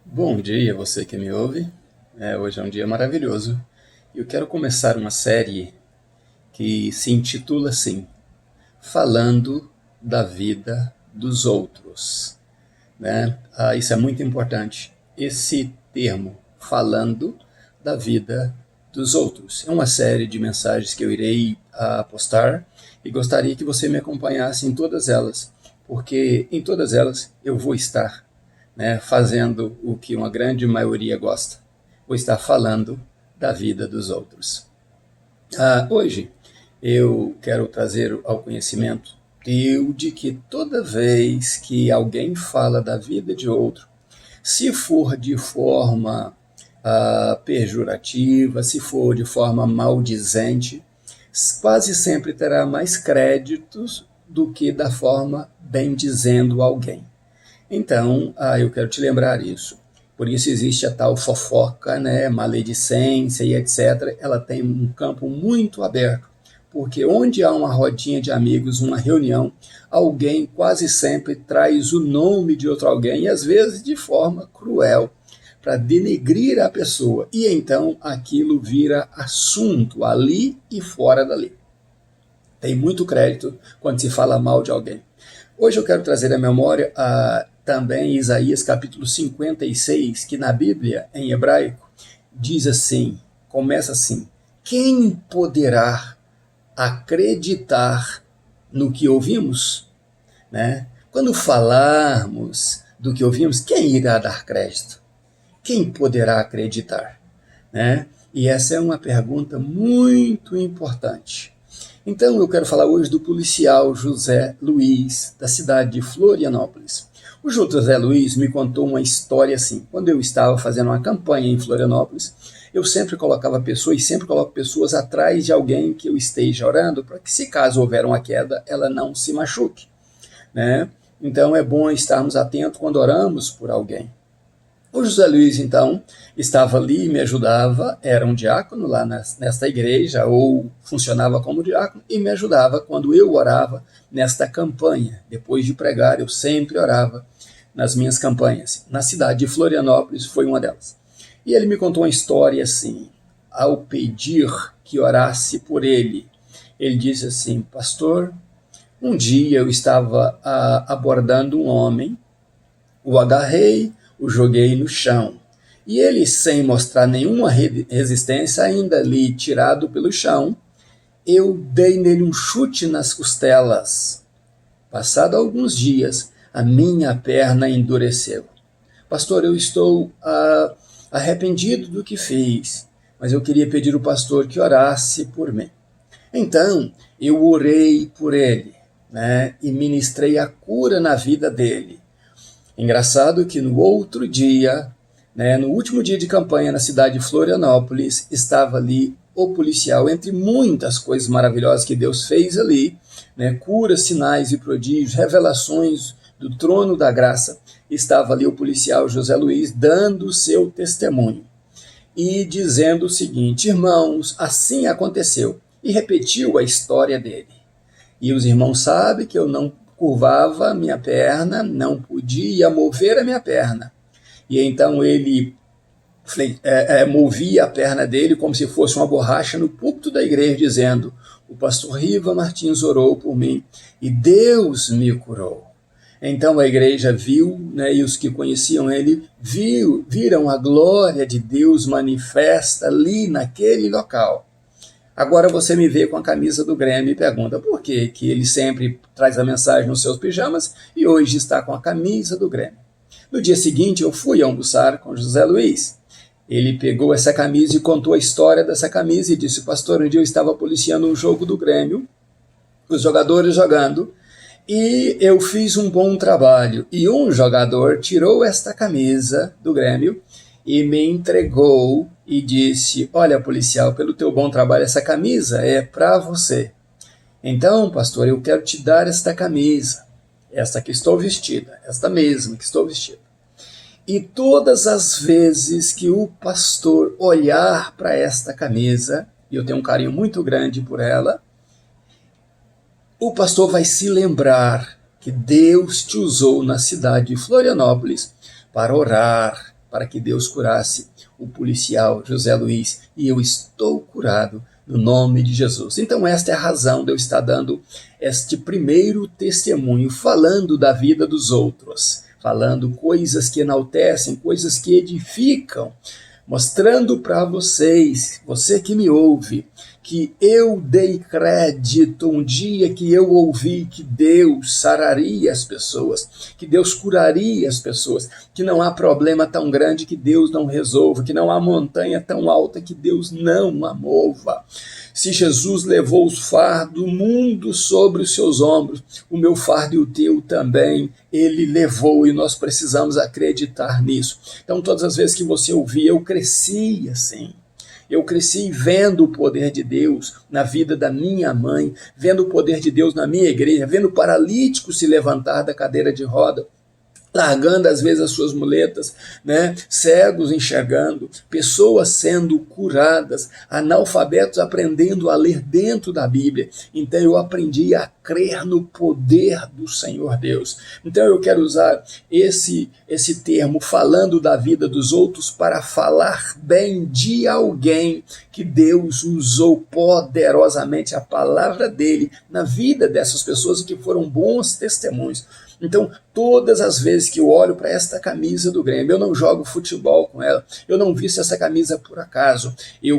Bom dia, você que me ouve. Hoje é um dia maravilhoso e eu quero começar uma série que se intitula assim: Falando da Vida dos Outros. Né? Isso é muito importante. Esse termo, falando da vida dos outros. É uma série de mensagens que eu irei postar e gostaria que você me acompanhasse em todas elas, porque em todas elas eu vou estar, né, fazendo o que uma grande maioria gosta. Vou estar falando da vida dos outros. Hoje eu quero trazer ao conhecimento teu de que toda vez que alguém fala da vida de outro, se for de forma pejorativa, se for de forma maldizente, quase sempre terá mais créditos do que da forma bendizendo alguém. Então, eu quero te lembrar isso. Por isso existe a tal fofoca, né, maledicência e etc. Ela tem um campo muito aberto, porque onde há uma rodinha de amigos, uma reunião, alguém quase sempre traz o nome de outro alguém, e às vezes de forma cruel, para denegrir a pessoa. E então aquilo vira assunto ali e fora dali. Tem muito crédito quando se fala mal de alguém. Hoje eu quero trazer à memória também Isaías capítulo 56, que na Bíblia, em hebraico, diz assim, começa assim: quem poderá acreditar no que ouvimos? Né? Quando falarmos do que ouvimos, quem irá dar crédito? Quem poderá acreditar? Né? E essa é uma pergunta muito importante. Então eu quero falar hoje do policial José Luiz, da cidade de Florianópolis. O José Luiz me contou uma história assim. Quando eu estava fazendo uma campanha em Florianópolis, eu sempre colocava pessoas, e sempre coloco pessoas atrás de alguém que eu esteja orando, para que, se caso houver uma queda, ela não se machuque. Né? Então é bom estarmos atentos quando oramos por alguém. O José Luiz, então, estava ali e me ajudava, era um diácono lá nesta igreja, ou funcionava como diácono, e me ajudava quando eu orava nesta campanha. Depois de pregar, eu sempre orava nas minhas campanhas. Na cidade de Florianópolis foi uma delas. E ele me contou uma história assim: ao pedir que orasse por ele, ele disse assim: pastor, um dia eu estava abordando um homem, o agarrei, o joguei no chão. E ele, sem mostrar nenhuma resistência, ainda ali tirado pelo chão, eu dei nele um chute nas costelas. Passado alguns dias, a minha perna endureceu. Pastor, eu estou arrependido do que fiz, mas eu queria pedir ao pastor que orasse por mim. Então, eu orei por ele, né, e ministrei a cura na vida dele. Engraçado que no outro dia, né, no último dia de campanha na cidade de Florianópolis, estava ali o policial, entre muitas coisas maravilhosas que Deus fez ali, né, curas, sinais e prodígios, revelações do trono da graça, estava ali o policial José Luiz dando o seu testemunho e dizendo o seguinte: irmãos, assim aconteceu, e repetiu a história dele. E os irmãos sabem que eu não curvava a minha perna, não podia mover a minha perna. E então ele movia a perna dele como se fosse uma borracha no púlpito da igreja, dizendo: o pastor Riva Martins orou por mim e Deus me curou. Então a igreja viu, né, e os que conheciam ele viram a glória de Deus manifesta ali naquele local. Agora você me vê com a camisa do Grêmio e pergunta por que ele sempre traz a mensagem nos seus pijamas e hoje está com a camisa do Grêmio. No dia seguinte eu fui almoçar com José Luiz. Ele pegou essa camisa e contou a história dessa camisa e disse: pastor, um dia eu estava policiando um jogo do Grêmio, os jogadores jogando, e eu fiz um bom trabalho. E um jogador tirou esta camisa do Grêmio e me entregou e disse: olha, policial, pelo teu bom trabalho, essa camisa é para você. Então, pastor, eu quero te dar esta camisa, esta que estou vestida, esta mesma que estou vestida. E todas as vezes que o pastor olhar para esta camisa, e eu tenho um carinho muito grande por ela, o pastor vai se lembrar que Deus te usou na cidade de Florianópolis para orar, para que Deus curasse o policial José Luiz, e eu estou curado no nome de Jesus. Então esta é a razão de eu estar dando este primeiro testemunho, falando da vida dos outros, falando coisas que enaltecem, coisas que edificam, mostrando para vocês, você que me ouve, que eu dei crédito um dia que eu ouvi que Deus sararia as pessoas, que Deus curaria as pessoas, que não há problema tão grande que Deus não resolva, que não há montanha tão alta que Deus não a mova. Se Jesus levou os fardos do mundo sobre os seus ombros, o meu fardo e o teu também ele levou, e nós precisamos acreditar nisso. Então todas as vezes que você ouvir, eu cresci assim. Eu cresci vendo o poder de Deus na vida da minha mãe, vendo o poder de Deus na minha igreja, vendo paralíticos se levantar da cadeira de roda, largando às vezes as suas muletas, né? Cegos enxergando, pessoas sendo curadas, analfabetos aprendendo a ler dentro da Bíblia. Então eu aprendi a crer no poder do Senhor Deus. Então eu quero usar esse termo, falando da vida dos outros, para falar bem de alguém que Deus usou poderosamente a palavra dele na vida dessas pessoas e que foram bons testemunhos. Então, todas as vezes que eu olho para esta camisa do Grêmio, eu não jogo futebol com ela, eu não visto essa camisa por acaso.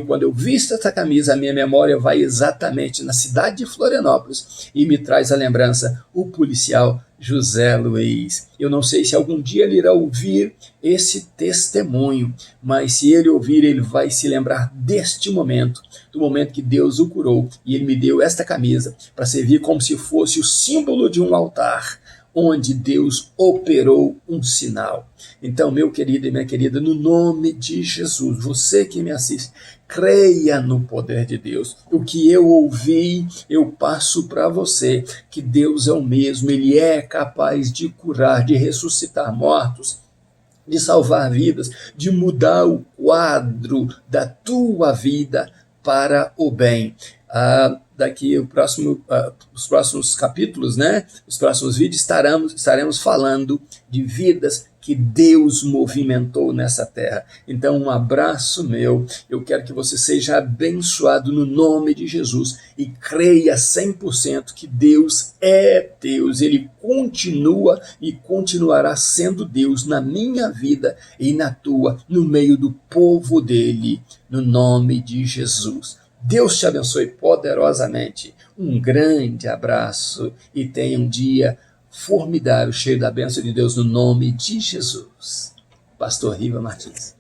Quando eu visto essa camisa, a minha memória vai exatamente na cidade de Florianópolis e me traz a lembrança, o policial José Luiz. Eu não sei se algum dia ele irá ouvir esse testemunho, mas se ele ouvir, ele vai se lembrar deste momento, do momento que Deus o curou, e ele me deu esta camisa para servir como se fosse o símbolo de um altar, onde Deus operou um sinal. Então, meu querido e minha querida, no nome de Jesus, você que me assiste, creia no poder de Deus. O que eu ouvi, eu passo para você, que Deus é o mesmo, Ele é capaz de curar, de ressuscitar mortos, de salvar vidas, de mudar o quadro da tua vida para o bem. Daqui os próximos capítulos, né? Os próximos vídeos estaremos falando de vidas que Deus movimentou nessa terra. Então, um abraço meu, eu quero que você seja abençoado no nome de Jesus e creia 100% que Deus é Deus, Ele continua e continuará sendo Deus na minha vida e na tua, no meio do povo dele, no nome de Jesus. Deus te abençoe poderosamente. Um grande abraço e tenha um dia formidável, cheio da bênção de Deus, no nome de Jesus. Pastor Riva Martins.